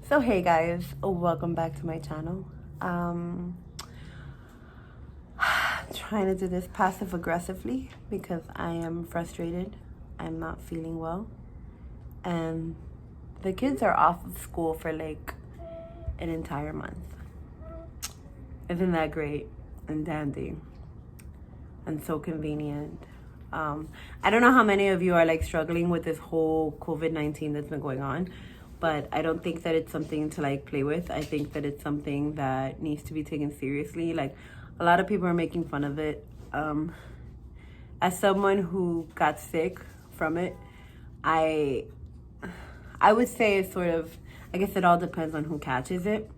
So hey guys, welcome back to my channel. Trying to do this passive aggressively because I am frustrated. I'm not feeling well. And the kids are off of school for like an entire month. Isn't that great and dandy and so convenient? I don't know how many of you are like struggling with this whole COVID-19 that's been going on, but I don't think that it's something to like play with. I think that it's something that needs to be taken seriously. Like a lot of people are making fun of it. As someone who got sick from it, I I would say it's sort of, I guess it all depends on who catches it,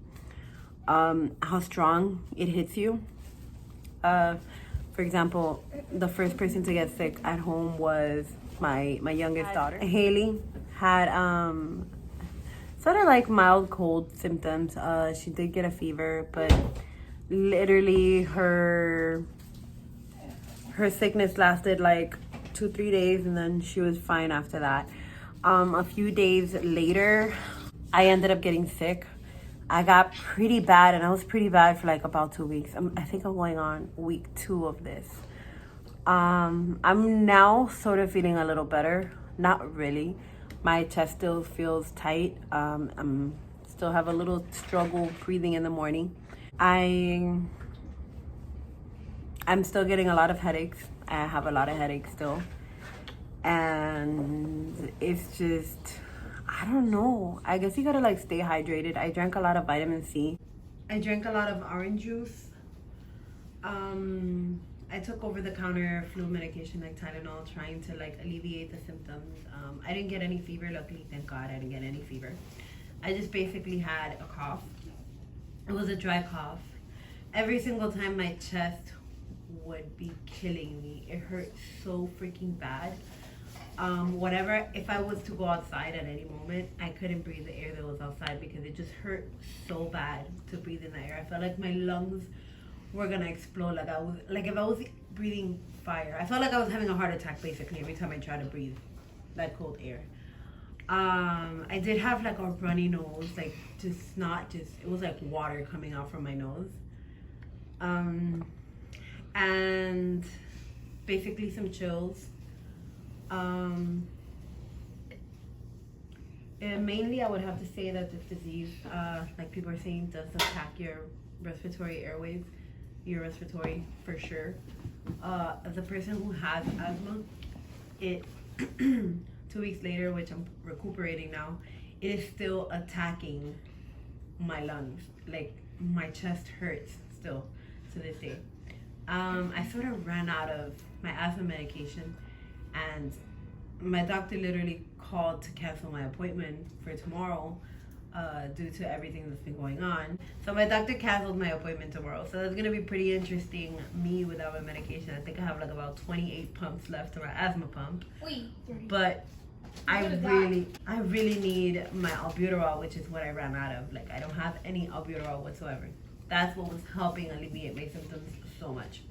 how strong it hits you. For example, the first person to get sick at home was my youngest daughter. Haley had sort of like mild cold symptoms. She did get a fever, but literally her sickness lasted like 2-3 days, and then she was fine after that. A few days later, I ended up getting sick. I got pretty bad, and I was pretty bad for like about 2 weeks. I think I'm going on week 2 of this. I'm now sort of feeling a little better. Not really. My chest still feels tight. I'm still have a little struggle breathing in the morning. I'm still getting a lot of headaches. I have a lot of headaches still. And it's just, I don't know. I guess you gotta like stay hydrated. I drank a lot of vitamin C. I drank a lot of orange juice. I took over-the-counter flu medication like Tylenol, trying to like alleviate the symptoms. I didn't get any fever, luckily, thank God I didn't get any fever. I just basically had a cough. It was a dry cough. Every single time my chest would be killing me. It hurt so freaking bad. Whatever, if I was to go outside at any moment, I couldn't breathe the air that was outside because it just hurt so bad to breathe in the air. I felt like my lungs were gonna explode. Like I was, like if I was breathing fire. I felt like I was having a heart attack basically every time I tried to breathe that cold air. I did have like a runny nose, like just not just, it was like water coming out from my nose. And basically some chills. And mainly I would have to say that this disease, like people are saying, does attack your respiratory airways, your respiratory for sure. As a person who has asthma, it 2 weeks later, which I'm recuperating now, it is still attacking my lungs. Like my chest hurts still to this day. I sort of ran out of my asthma medication, and my doctor literally called to cancel my appointment for tomorrow due to everything that's been going on. So my doctor canceled my appointment tomorrow. So that's gonna be pretty interesting. Me without my medication. I think I have like about 28 pumps left to my asthma pump. But I really need my albuterol, which is what I ran out of. Like I don't have any albuterol whatsoever. That's what was helping alleviate my symptoms so much.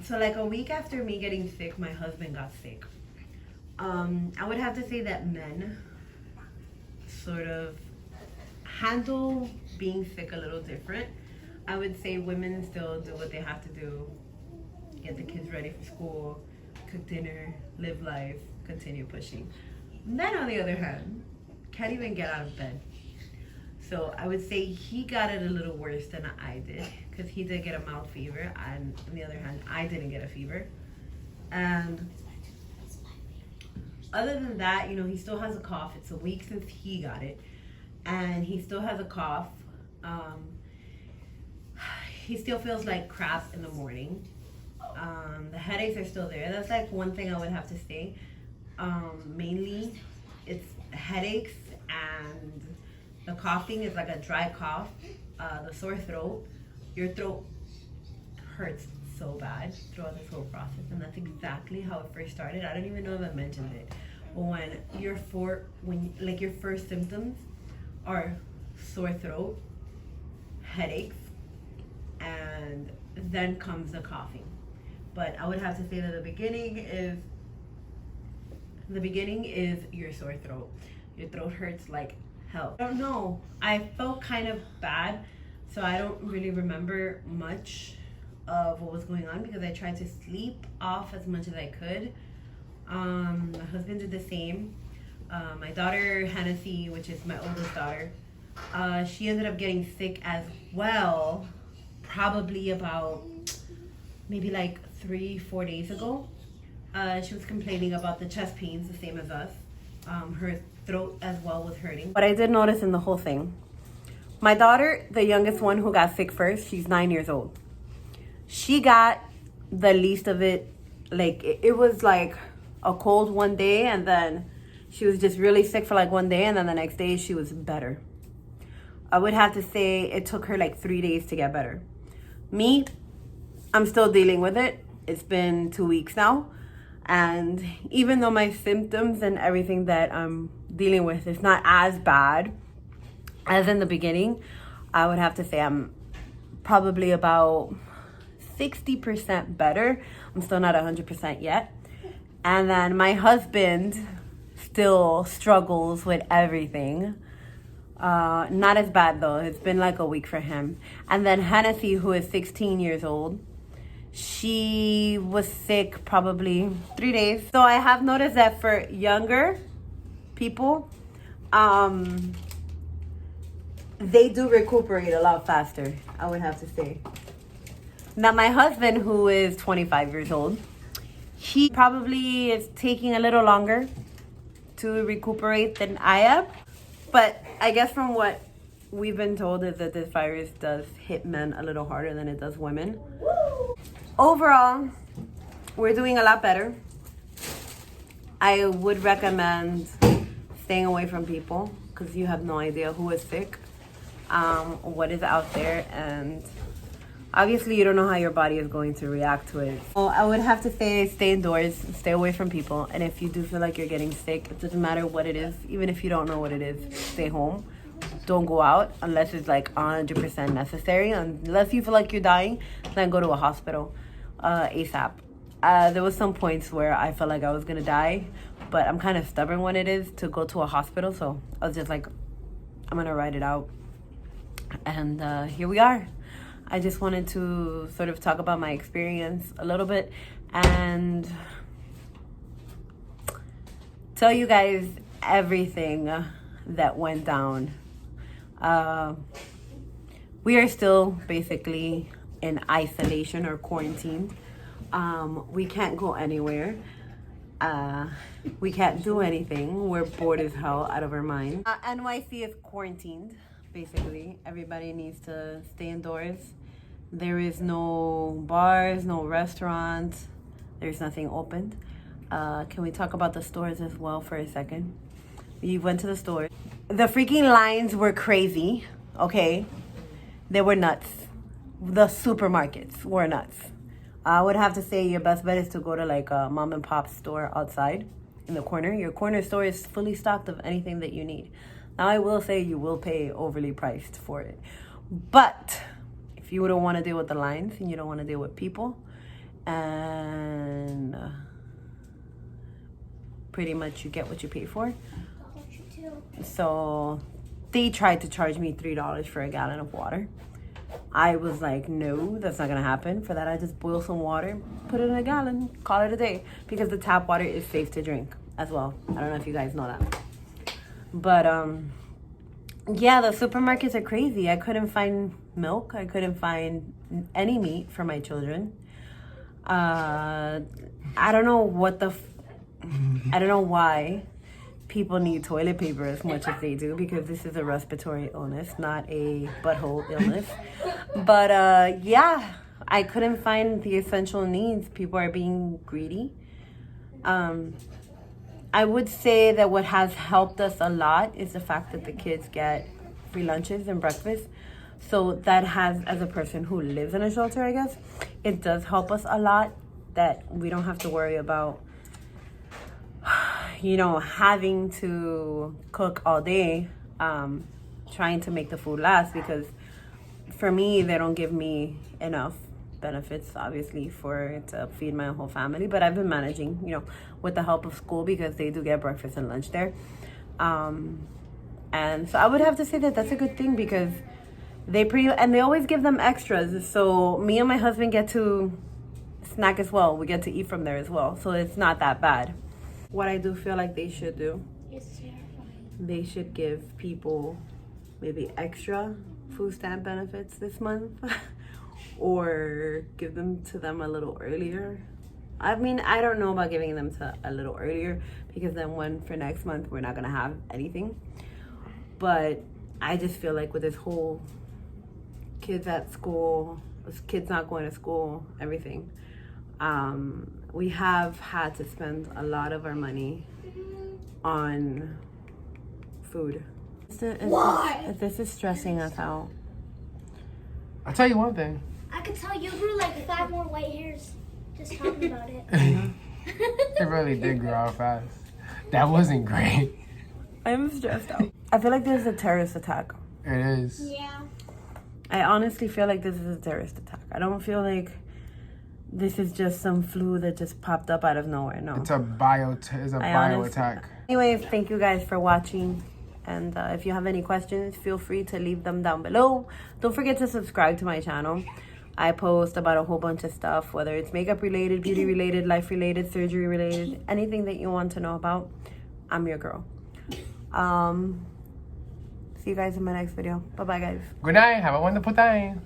So like a week after me getting sick, my husband got sick. I would have to say that men sort of handle being sick a little different. I would say women still do what they have to do, get the kids ready for school, cook dinner, live life, continue pushing. Men, on the other hand, can't even get out of bed. So I would say he got it a little worse than I did, because he did get a mild fever, and on the other hand, I didn't get a fever. And other than that, you know, he still has a cough. It's a week since he got it, and he still has a cough. He still feels like crap in the morning. The headaches are still there. That's like one thing I would have to say. Mainly, it's headaches, and the coughing is like a dry cough. The sore throat. Your throat hurts so bad throughout this whole process, and that's exactly how it first started. I don't even know if I mentioned it, but when your first symptoms are sore throat, headaches, and then comes the coughing. But I would have to say that the beginning is your sore throat. Your throat hurts like health. I don't know. I felt kind of bad, so I don't really remember much of what was going on because I tried to sleep off as much as I could. My husband did the same. My daughter Hennessy, which is my oldest daughter, she ended up getting sick as well, probably about maybe like 3-4 days ago. She was complaining about the chest pains, the same as us. Her throat as well was hurting. But I did notice in the whole thing, my daughter, the youngest one who got sick first, she's 9 years old. She got the least of it. Like it was like a cold one day, and then she was just really sick for like one day, and then the next day she was better. I would have to say it took her like 3 days to get better. Me, I'm still dealing with it. It's been 2 weeks now. And even though my symptoms and everything that I'm dealing with is not as bad as in the beginning, I would have to say I'm probably about 60% better. I'm still not 100% yet. And then my husband still struggles with everything. Not as bad though. It's been like a week for him. And then Hennessy, who is 16 years old, she was sick probably 3 days. So I have noticed that for younger people, they do recuperate a lot faster, I would have to say. Now my husband, who is 25 years old, he probably is taking a little longer to recuperate than I am. But I guess from what we've been told is that this virus does hit men a little harder than it does women. Overall, we're doing a lot better. I would recommend staying away from people because you have no idea who is sick, what is out there, and obviously you don't know how your body is going to react to it. So I would have to say stay indoors, stay away from people, and if you do feel like you're getting sick, it doesn't matter what it is, even if you don't know what it is, stay home. Don't go out unless it's like 100% necessary. Unless you feel like you're dying, then go to a hospital ASAP. There was some points where I felt like I was gonna die, but I'm kind of stubborn when it is to go to a hospital, so I was just like, I'm gonna ride it out. And here we are. I just wanted to sort of talk about my experience a little bit and tell you guys everything that went down. We are still basically in isolation or quarantined. We can't go anywhere. We can't do anything. We're bored as hell out of our mind. NYC is quarantined, basically. Everybody needs to stay indoors. There is no bars, no restaurants. There's nothing opened. Can we talk about the stores as well for a second? We went to the store. The freaking lines were crazy, okay? They were nuts. The supermarkets were nuts. I would have to say your best bet is to go to like a mom and pop store outside in the corner. Your corner store is fully stocked of anything that you need. Now I will say you will pay overly priced for it. But if you don't want to deal with the lines and you don't want to deal with people, and pretty much you get what you pay for. So they tried to charge me $3 for a gallon of water. I was like, no, that's not gonna happen. For that, I just boil some water, put it in a gallon, call it a day, because the tap water is safe to drink as well. I don't know if you guys know that. But yeah, the supermarkets are crazy. I couldn't find milk. I couldn't find any meat for my children. I don't know what I don't know why people need toilet paper as much as they do, because this is a respiratory illness, not a butthole illness. But yeah, I couldn't find the essential needs. People are being greedy. I would say that what has helped us a lot is the fact that the kids get free lunches and breakfast. So that has, as a person who lives in a shelter, I guess, it does help us a lot that we don't have to worry about, you know, having to cook all day, trying to make the food last, because for me, they don't give me enough benefits, obviously, for to feed my whole family. But I've been managing, you know, with the help of school, because they do get breakfast and lunch there. And so I would have to say that that's a good thing because they always give them extras. So me and my husband get to snack as well. We get to eat from there as well. So it's not that bad. What I do feel like they should do, they should give people maybe extra food stamp benefits this month or give them to them a little earlier. I mean, I don't know about giving them to a little earlier because then for next month, we're not gonna have anything. But I just feel like with this whole kids at school, kids not going to school, everything, we have had to spend a lot of our money on food. Why? This is stressing us out. I'll tell you one thing. I could tell you grew like 5 more white hairs just talking about it. It really did grow out fast. That wasn't great. I'm stressed out. I feel like there's a terrorist attack. It is. Yeah. I honestly feel like this is a terrorist attack. I don't feel like this is just some flu that just popped up out of nowhere. No. It's a bio attack. Anyways, thank you guys for watching. And if you have any questions, feel free to leave them down below. Don't forget to subscribe to my channel. I post about a whole bunch of stuff, whether it's makeup related, beauty related, life related, surgery related, anything that you want to know about. I'm your girl. See you guys in my next video. Bye bye, guys. Good night. Have a wonderful time.